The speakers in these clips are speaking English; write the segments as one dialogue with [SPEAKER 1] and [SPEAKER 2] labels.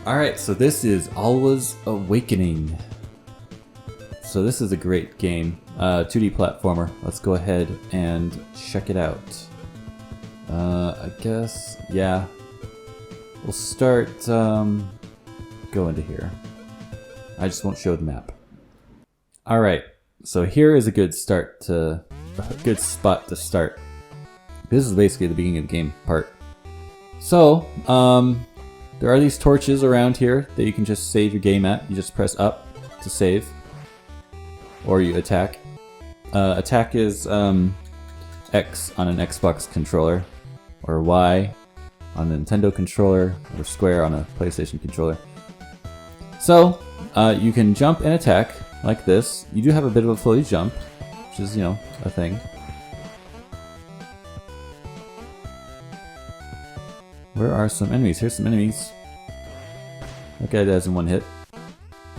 [SPEAKER 1] Alright, so this is Alwa's Awakening. So this is a great game. 2D platformer. Let's go ahead and check it out. I guess, yeah. We'll start, go into here. I just won't show the map. Alright, so here is a good spot to start. This is basically the beginning of the game part. So, there are these torches around here that you can just save your game at. You just press up to save. Or you attack. Attack is X on an Xbox controller. Or Y on a Nintendo controller. Or square on a PlayStation controller. So, you can jump and attack like this. You do have a bit of a floaty jump, which is, you know, a thing. Where are some enemies? Here's some enemies. Okay, that has in one hit.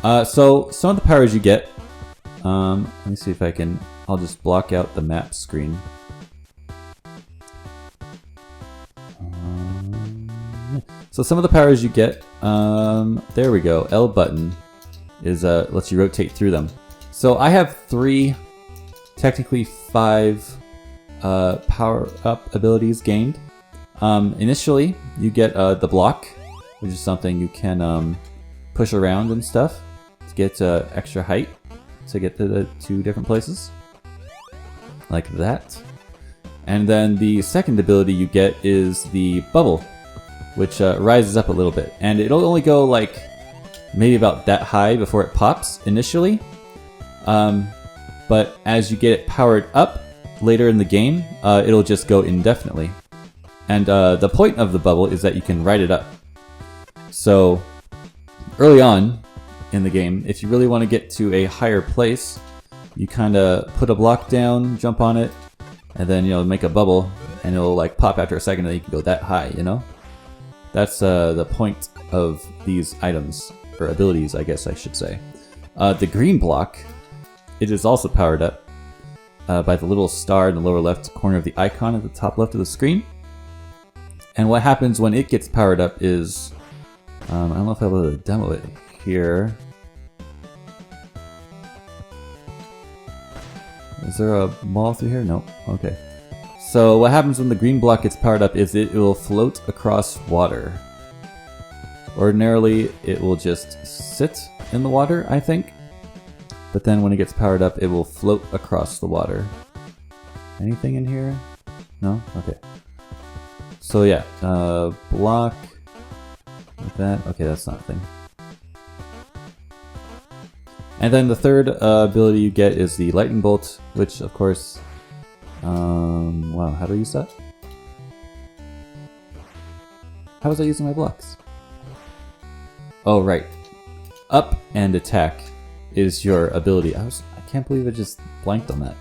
[SPEAKER 1] So, some of the powers you get... let me see if I can... I'll just block out the map screen. So some of the powers you get... there we go. L button is lets you rotate through them. So I have 3, technically 5 power-up abilities gained. Initially, you get the block, which is something you can push around and stuff to get extra height to get to the 2 different places, like that. And then the second ability you get is the bubble, which rises up a little bit, and it'll only go like maybe about that high before it pops initially. But as you get it powered up later in the game, it'll just go indefinitely. And the point of the bubble is that you can ride it up. So early on in the game, if you really want to get to a higher place, you kind of put a block down, jump on it, and then, you know, make a bubble, and it'll like pop after a second, and then you can go that high, you know? That's the point of these items, or abilities, I guess I should say. The green block, it is also powered up by the little star in the lower left corner of the icon at the top left of the screen. And what happens when it gets powered up is, I don't know if I'll be able to demo it here. Is there a wall through here? No. Okay. So what happens when the green block gets powered up is it will float across water. Ordinarily, it will just sit in the water, I think. But then when it gets powered up, it will float across the water. Anything in here? No? Okay. So yeah, block like that. Okay, that's not a thing. And then the third ability you get is the lightning bolt, which of course, wow, how do I use that? How was I using my blocks? Oh, right. Up and attack is your ability. I can't believe I just blanked on that.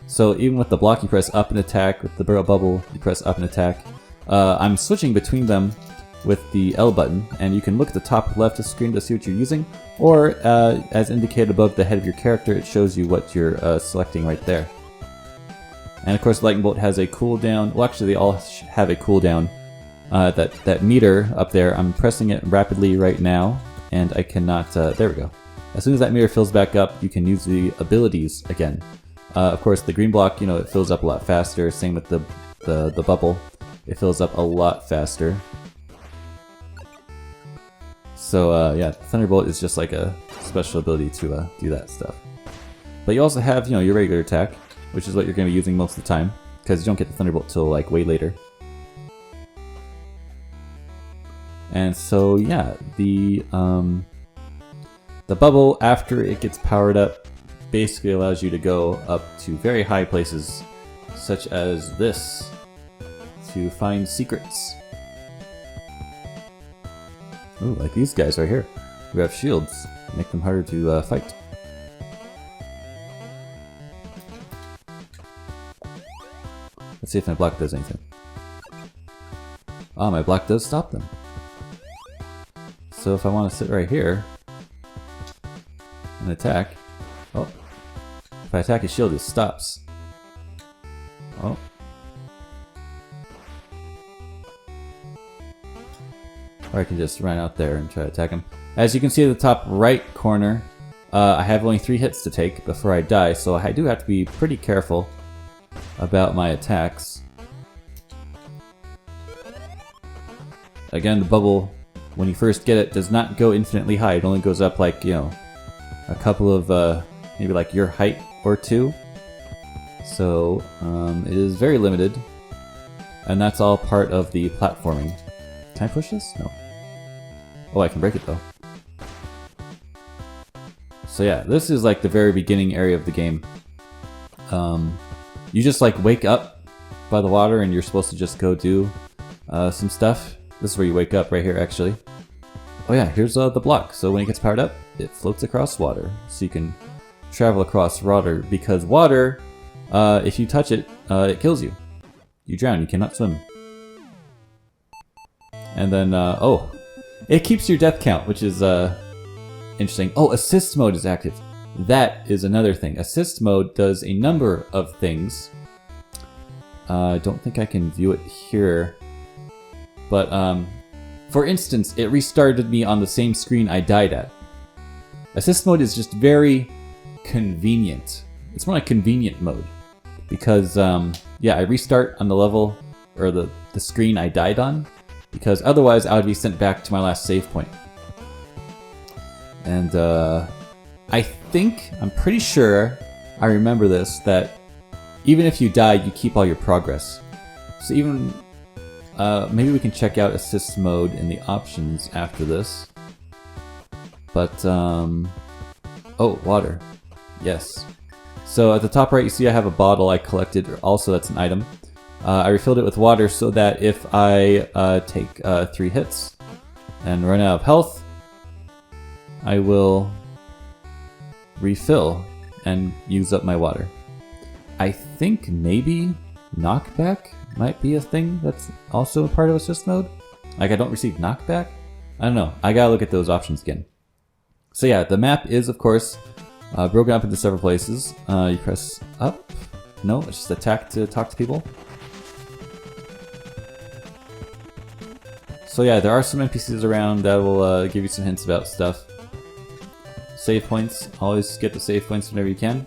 [SPEAKER 1] So even with the block, you press up and attack. With the bubble, you press up and attack. I'm switching between them with the L button, and you can look at the top left of the screen to see what you're using, or as indicated above the head of your character, it shows you what you're selecting right there. And of course, Lightning Bolt has a cooldown. Well, actually, they all have a cooldown. That meter up there, I'm pressing it rapidly right now, and I cannot. There we go. As soon as that meter fills back up, you can use the abilities again. Of course, the green block, you know, it fills up a lot faster. Same with the bubble. It fills up a lot faster. So yeah, Thunderbolt is just like a special ability to do that stuff. But you also have, you know, your regular attack, which is what you're going to be using most of the time, because you don't get the Thunderbolt till like way later. And so yeah, the bubble, after it gets powered up, basically allows you to go up to very high places, such as this, to find secrets. Ooh, like these guys right here, who have shields, make them harder to fight. Let's see if my block does anything. Oh, my block does stop them. So if I want to sit right here and attack, oh, if I attack his shield, it stops. Oh. Or I can just run out there and try to attack him. As you can see at the top right corner, I have only 3 hits to take before I die, so I do have to be pretty careful about my attacks. Again, the bubble, when you first get it, does not go infinitely high. It only goes up like, you know, a couple of, maybe like your height or 2. So, it is very limited. And that's all part of the platforming. Can I push this? No. Oh, I can break it though. So yeah, this is like the very beginning area of the game. You just like wake up by the water and you're supposed to just go do some stuff. This is where you wake up, right here actually. Oh yeah, here's the block. So when it gets powered up, it floats across water. So you can travel across water, because water, if you touch it, it kills you. You drown, you cannot swim. And then, oh, it keeps your death count, which is interesting. Oh, assist mode is active. That is another thing. Assist mode does a number of things. I don't think I can view it here. But, for instance, it restarted me on the same screen I died at. Assist mode is just very convenient. It's more like convenient mode. Because, yeah, I restart on the level, or the screen I died on, because otherwise I would be sent back to my last save point. And, I'm pretty sure I remember this, that even if you die, you keep all your progress. So even, maybe we can check out assist mode in the options after this. But, oh, water. Yes. So at the top right, you see I have a bottle I collected. Also, that's an item. I refilled it with water so that if I take 3 hits and run out of health, I will refill and use up my water. I think maybe knockback might be a thing that's also a part of assist mode. Like I don't receive knockback? I don't know. I gotta look at those options again. So yeah, the map is, of course, broken up into several places. You press up. No, it's just attack to talk to people. So yeah, there are some NPCs around that will give you some hints about stuff. Save points. Always get the save points whenever you can.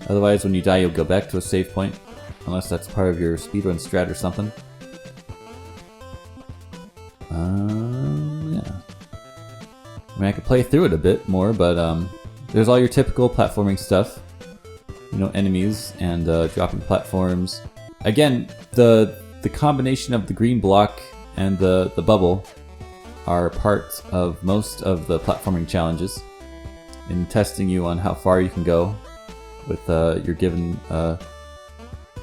[SPEAKER 1] Otherwise, when you die, you'll go back to a save point. Unless that's part of your speedrun strat or something. Yeah. I mean, I could play through it a bit more, but there's all your typical platforming stuff. You know, enemies and dropping platforms. Again, the combination of the green block and the bubble are part of most of the platforming challenges in testing you on how far you can go with your given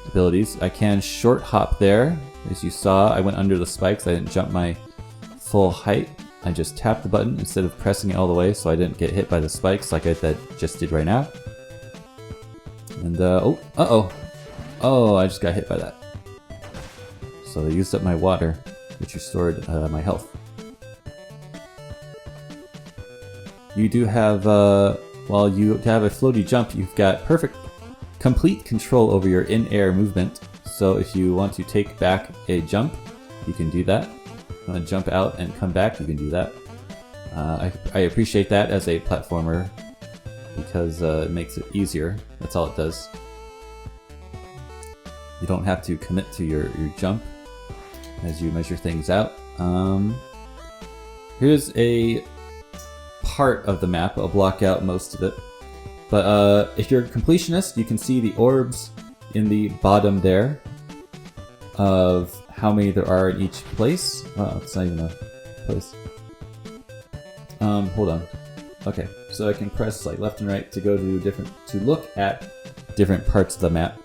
[SPEAKER 1] abilities. I can short hop there. As you saw, I went under the spikes. I didn't jump my full height. I just tapped the button instead of pressing it all the way so I didn't get hit by the spikes like I just did right now. And, oh, uh-oh. Oh, I just got hit by that. So I used up my water, which restored my health. You do have, while you have a floaty jump, you've got complete control over your in-air movement. So if you want to take back a jump, you can do that. If you want to jump out and come back, you can do that. I appreciate that as a platformer because it makes it easier. That's all it does. You don't have to commit to your jump as you measure things out. Here's a part of the map. I'll block out most of it. But if you're a completionist, you can see the orbs in the bottom there of how many there are in each place. Oh, it's not even a place. Hold on. Okay, so I can press like left and right to go to look at different parts of the map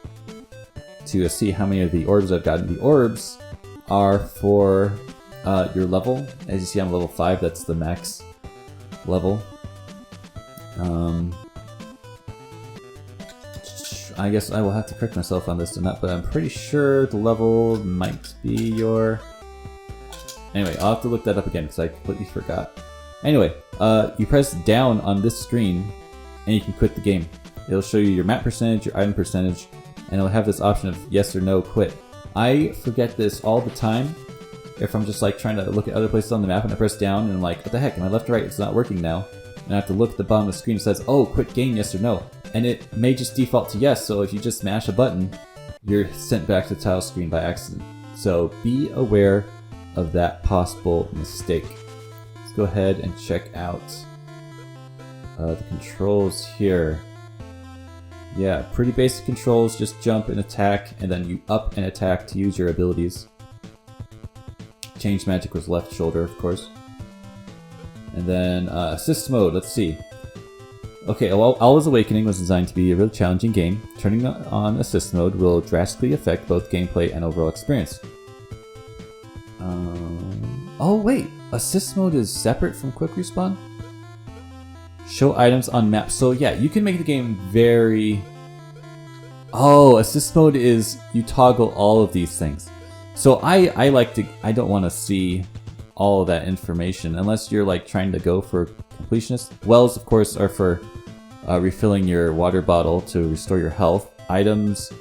[SPEAKER 1] to see how many of the orbs I've gotten. The orbs are for your level. As you see, I'm level 5. That's the max level. I guess I will have to correct myself on this or not, but I'm pretty sure the level might be your... Anyway, I'll have to look that up again because I completely forgot. Anyway, you press down on this screen and you can quit the game. It'll show you your map percentage, your item percentage, and it'll have this option of yes or no quit. I forget this all the time, if I'm just like trying to look at other places on the map and I press down and I'm like, what the heck, am I left or right? It's not working now. And I have to look at the bottom of the screen that says, oh, quit game, yes or no. And it may just default to yes, so if you just smash a button, you're sent back to the title screen by accident. So be aware of that possible mistake. Let's go ahead and check out the controls here. Yeah, pretty basic controls, just jump and attack, and then you up and attack to use your abilities. Change magic was left shoulder, of course. And then assist mode, let's see. Okay, well, Alwa's Awakening was designed to be a really challenging game. Turning on assist mode will drastically affect both gameplay and overall experience. Oh wait, assist mode is separate from quick respawn? Show items on map. So yeah, you can make the game very... Oh, assist mode is you toggle all of these things. So I like to... I don't want to see all of that information unless you're like trying to go for completionist. Wells, of course, are for refilling your water bottle to restore your health. Items,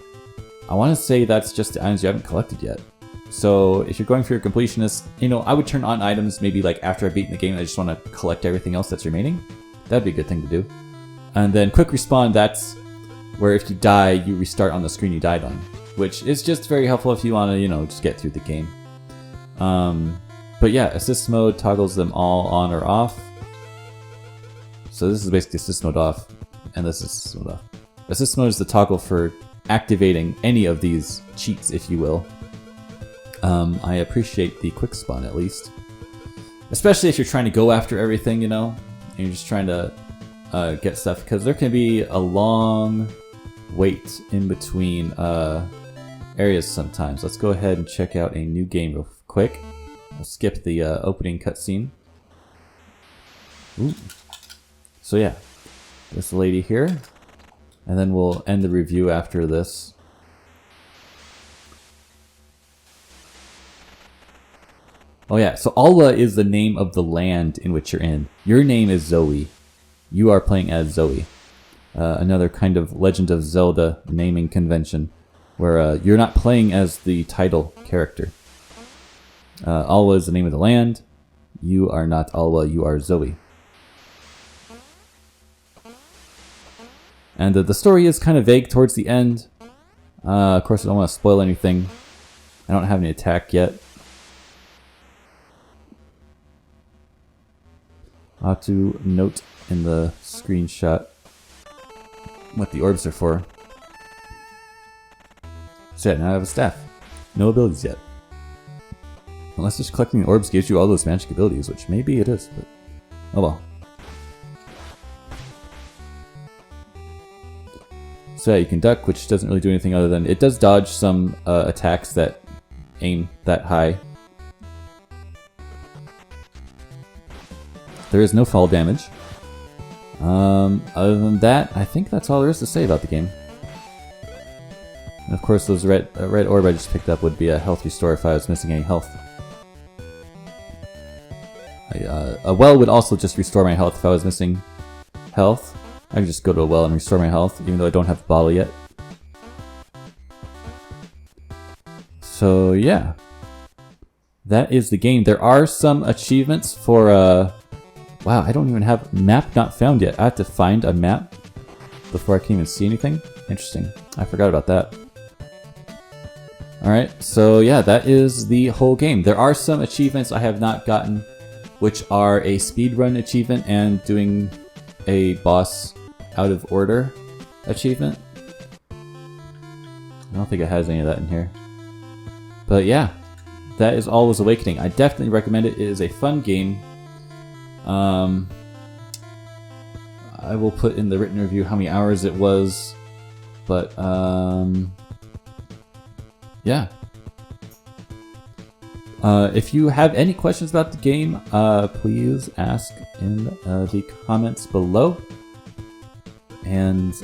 [SPEAKER 1] I want to say that's just the items you haven't collected yet. So if you're going for your completionist, you know, I would turn on items maybe like after I've beaten the game and I just want to collect everything else that's remaining. That'd be a good thing to do. And then quick respawn, that's where if you die, you restart on the screen you died on, which is just very helpful if you want to, you know, just get through the game. But yeah, assist mode toggles them all on or off. So this is basically assist mode off, and this is assist mode off. Assist mode is the toggle for activating any of these cheats, if you will. I appreciate the quick spawn at least. Especially if you're trying to go after everything, you know, and you're just trying to get stuff, because there can be a long wait in between areas sometimes. Let's go ahead and check out a new game real quick. We'll skip the opening cutscene. Ooh. So yeah, this lady here, and then we'll end the review after this. Oh yeah, so Alwa is the name of the land in which you're in. Your name is Zoe. You are playing as Zoe. Another kind of Legend of Zelda naming convention, where you're not playing as the title character. Alwa is the name of the land. You are not Alwa, you are Zoe. And the story is kind of vague towards the end. Of course, I don't want to spoil anything. I don't have any attack yet. I'll have to note in the screenshot what the orbs are for. So yeah, now I have a staff. No abilities yet. Unless just collecting the orbs gives you all those magic abilities, which maybe it is, but oh well. So yeah, you can duck, which doesn't really do anything other than it does dodge some attacks that aim that high. There is no fall damage. Other than that, I think that's all there is to say about the game. And of course, those red orb I just picked up would be a health restore if I was missing any health. A well would also just restore my health if I was missing health. I can just go to a well and restore my health, even though I don't have the bottle yet. So yeah, that is the game. There are some achievements for wow, I don't even have map not found yet. I have to find a map before I can even see anything. Interesting. I forgot about that. Alright, so yeah, that is the whole game. There are some achievements I have not gotten, which are a speedrun achievement and doing a boss out of order achievement. I don't think it has any of that in here. But yeah, that is Alwa's Awakening. I definitely recommend it. It is a fun game. I will put in the written review how many hours it was, but yeah. If you have any questions about the game, please ask in the comments below. And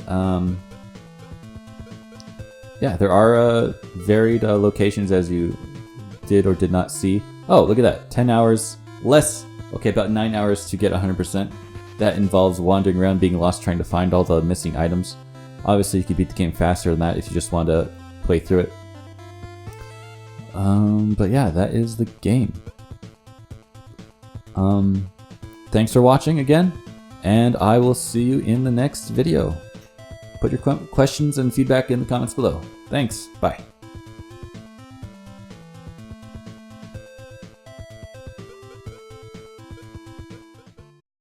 [SPEAKER 1] yeah, there are varied locations as you did or did not see. Oh, look at that, 10 hours less. Okay, about 9 hours to get 100%. That involves wandering around, being lost, trying to find all the missing items. Obviously, you could beat the game faster than that if you just want to play through it. But yeah, that is the game. Thanks for watching again, and I will see you in the next video. Put your questions and feedback in the comments below. Thanks. Bye.